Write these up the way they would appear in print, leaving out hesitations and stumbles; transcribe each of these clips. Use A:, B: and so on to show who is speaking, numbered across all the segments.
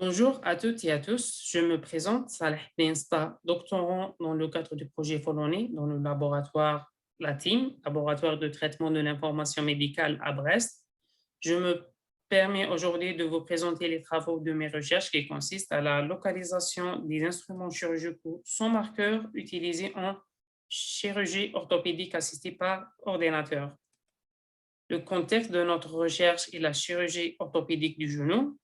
A: Bonjour à toutes et à tous, je me présente, Saleh Bensta, doctorant dans le cadre du projet Folloné dans le laboratoire La Team, laboratoire de traitement de l'information médicale à Brest. Je me permets aujourd'hui de vous présenter les travaux de mes recherches qui consistent à la localisation des instruments chirurgicaux sans marqueur utilisés en chirurgie orthopédique assistée par ordinateur. Le contexte de notre recherche est la chirurgie orthopédique du genou.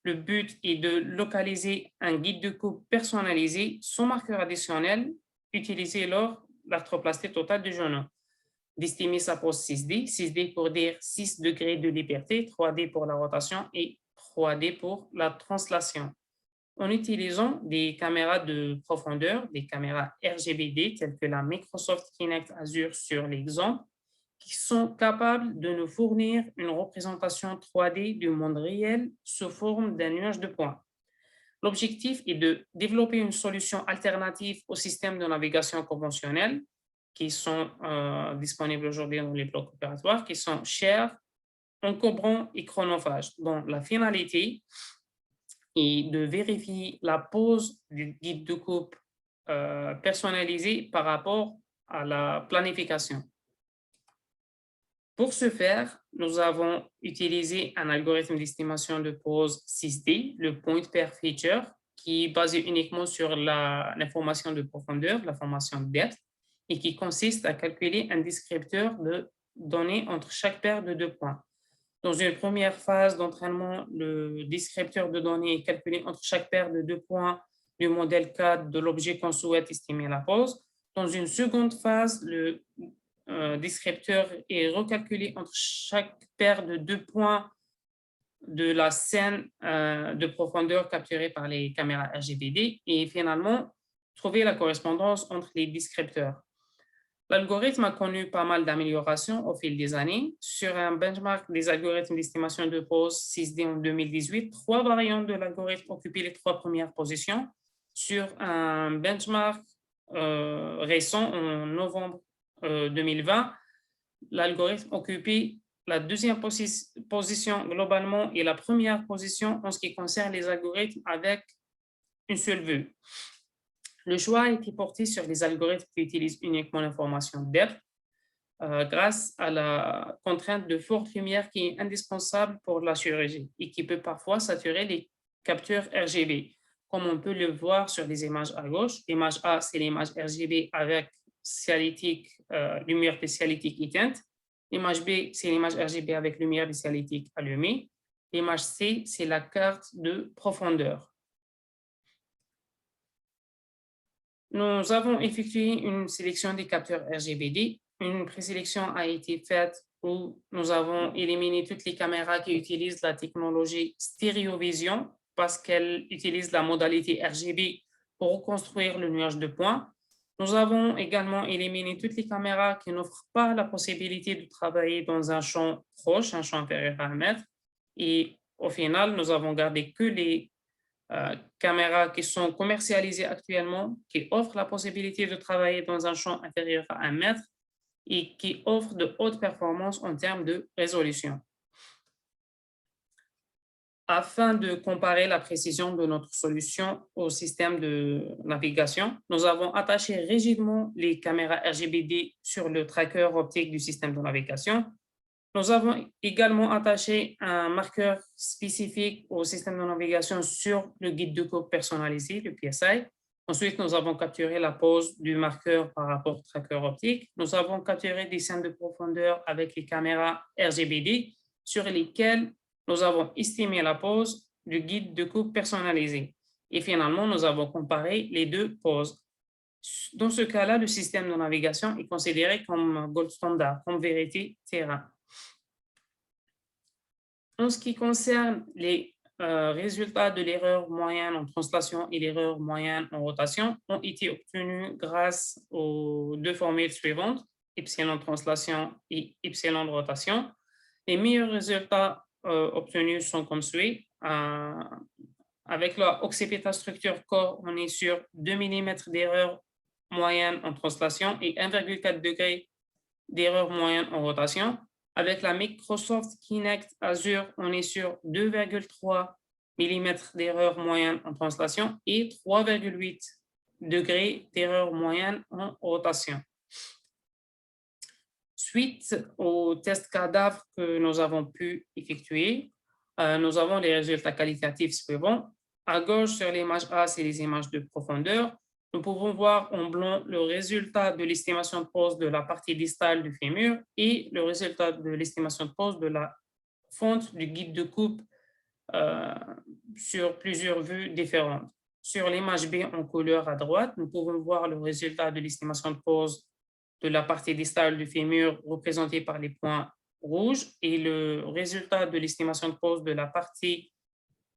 A: Le but est de localiser un guide de coupe personnalisé sans marqueur additionnel utilisé lors de l'arthroplastie totale du genou, d'estimer sa pose 6D, 6D pour dire 6 degrés de liberté, 3D pour la rotation et 3D pour la translation. En utilisant des caméras de profondeur, des caméras RGBD telles que la Microsoft Kinect Azure sur l'exemple, qui sont capables de nous fournir une représentation 3D du monde réel sous forme d'un nuage de points. L'objectif est de développer une solution alternative aux systèmes de navigation conventionnels qui sont disponibles aujourd'hui dans les blocs opératoires, qui sont chers, encombrants et chronophages, dont la finalité est de vérifier la pose du guide de coupe personnalisé par rapport à la planification. Pour ce faire, nous avons utilisé un algorithme d'estimation de pose 6D, le point per feature, qui est basé uniquement sur l'information de profondeur, l'information de depth, et qui consiste à calculer un descripteur de données entre chaque paire de deux points. Dans une première phase d'entraînement, le descripteur de données est calculé entre chaque paire de deux points du modèle CAD de l'objet qu'on souhaite estimer la pose. Dans une seconde phase, le descripteur est recalculé entre chaque paire de deux points de la scène de profondeur capturée par les caméras RGBD et finalement trouver la correspondance entre les descripteurs. L'algorithme a connu pas mal d'améliorations au fil des années. Sur un benchmark des algorithmes d'estimation de pose 6D en 2018, 3 variantes de l'algorithme occupaient les 3 premières positions. Sur un benchmark récent en novembre 2020, l'algorithme occupait la deuxième position globalement et la première position en ce qui concerne les algorithmes avec une seule vue. Le choix a été porté sur les algorithmes qui utilisent uniquement l'information depth grâce à la contrainte de forte lumière qui est indispensable pour la chirurgie et qui peut parfois saturer les capteurs RGB, comme on peut le voir sur les images à gauche. L'image A, c'est l'image RGB avec lumière spécialytique éteinte. L'image B, c'est l'image RGB avec lumière spécialytique allumée. L'image C, c'est la carte de profondeur. Nous avons effectué une sélection des capteurs RGBD. Une présélection a été faite où nous avons éliminé toutes les caméras qui utilisent la technologie stéréovision parce qu'elles utilisent la modalité RGB pour reconstruire le nuage de points. Nous avons également éliminé toutes les caméras qui n'offrent pas la possibilité de travailler dans un champ proche, un champ inférieur à 1 mètre. Et au final, nous avons gardé que les caméras qui sont commercialisées actuellement, qui offrent la possibilité de travailler dans un champ inférieur à 1 mètre et qui offrent de hautes performances en termes de résolution. Afin de comparer la précision de notre solution au système de navigation, nous avons attaché rigidement les caméras RGBD sur le tracker optique du système de navigation. Nous avons également attaché un marqueur spécifique au système de navigation sur le guide de coupe personnalisé, le PSI. Ensuite, nous avons capturé la pose du marqueur par rapport au tracker optique. Nous avons capturé des scènes de profondeur avec les caméras RGBD sur lesquelles nous avons estimé la pose du guide de coupe personnalisé. Et finalement, nous avons comparé les deux poses. Dans ce cas-là, le système de navigation est considéré comme gold standard, comme vérité terrain. En ce qui concerne les résultats de l'erreur moyenne en translation et l'erreur moyenne en rotation ont été obtenus grâce aux deux formules suivantes, epsilon translation et epsilon de rotation. Les meilleurs résultats obtenus sont comme suit. Avec la Oxypeta structure core, on est sur 2 mm d'erreur moyenne en translation et 1,4 degré d'erreur moyenne en rotation. Avec la Microsoft Kinect Azure, on est sur 2,3 mm d'erreur moyenne en translation et 3,8 degrés d'erreur moyenne en rotation. Suite au test cadavre que nous avons pu effectuer, nous avons les résultats qualitatifs suivants. À gauche, sur l'image A, c'est les images de profondeur. Nous pouvons voir en blanc le résultat de l'estimation de pose de la partie distale du fémur et le résultat de l'estimation de pose de la fente du guide de coupe sur plusieurs vues différentes. Sur l'image B en couleur à droite, nous pouvons voir le résultat de l'estimation de pose de la partie distale du fémur représentée par les points rouges et le résultat de l'estimation de pose de la partie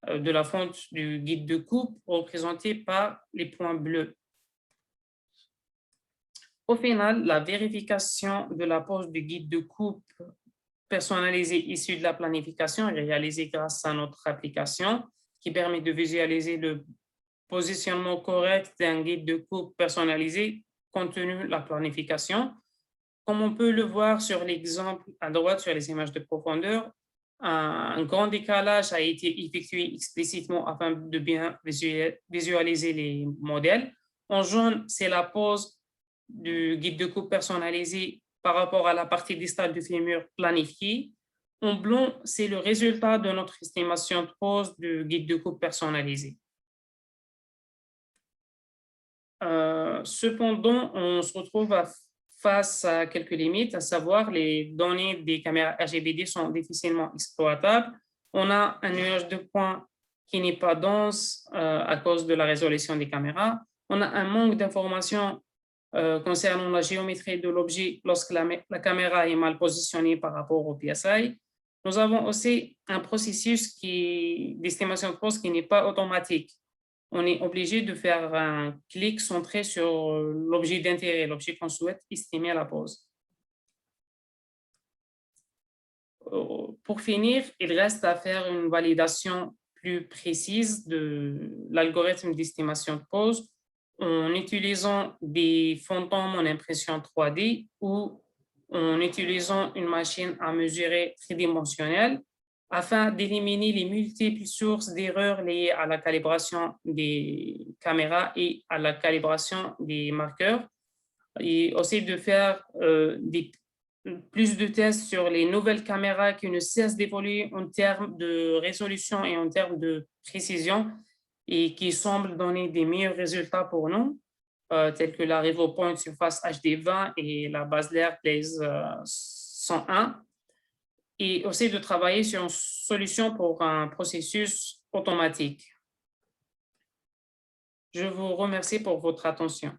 A: de la fente du guide de coupe représentée par les points bleus. Au final, la vérification de la pose du guide de coupe personnalisé issu de la planification est réalisée grâce à notre application qui permet de visualiser le positionnement correct d'un guide de coupe personnalisé compte tenu de la planification. Comme on peut le voir sur l'exemple à droite sur les images de profondeur, un grand décalage a été effectué explicitement afin de bien visualiser les modèles. En jaune, c'est la pose du guide de coupe personnalisé par rapport à la partie distale du fémur planifiée. En blanc, c'est le résultat de notre estimation de pose du guide de coupe personnalisé. Cependant, on se retrouve face à quelques limites, à savoir les données des caméras RGBD sont difficilement exploitables. On a un nuage de points qui n'est pas dense à cause de la résolution des caméras. On a un manque d'informations concernant la géométrie de l'objet lorsque la caméra est mal positionnée par rapport au PSI. Nous avons aussi un processus d'estimation de pose qui n'est pas automatique. On est obligé de faire un clic centré sur l'objet d'intérêt, l'objet qu'on souhaite estimer à la pose. Pour finir, il reste à faire une validation plus précise de l'algorithme d'estimation de pose en utilisant des fantômes en impression 3D ou en utilisant une machine à mesurer tridimensionnelle afin d'éliminer les multiples sources d'erreurs liées à la calibration des caméras et à la calibration des marqueurs, et aussi de faire plus de tests sur les nouvelles caméras qui ne cessent d'évoluer en termes de résolution et en termes de précision et qui semblent donner des meilleurs résultats pour nous, tels que la RevoPoint Surface HD20 et la Basler Blaze 101. Et aussi de travailler sur une solution pour un processus automatique. Je vous remercie pour votre attention.